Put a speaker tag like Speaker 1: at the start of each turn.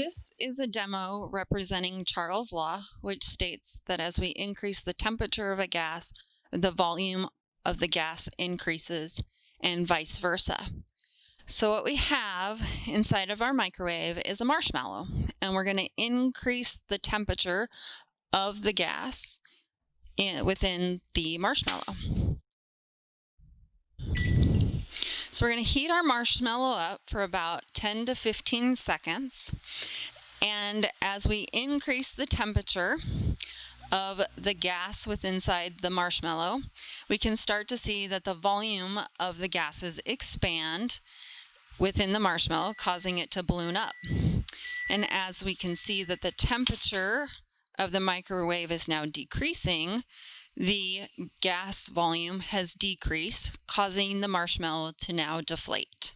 Speaker 1: This is a demo representing Charles' law, which states that as we increase the temperature of a gas, the volume of the gas increases and vice versa. So what we have inside of our microwave is a marshmallow, and we're going to increase the temperature of the gas within the marshmallow. So we're going to heat our marshmallow up for about 10 to 15 seconds. And as we increase the temperature of the gas inside the marshmallow, we can start to see that the volume of the gases expand within the marshmallow, causing it to balloon up. And as we can see that the temperature of the microwave is now decreasing, the gas volume has decreased, causing the marshmallow to now deflate.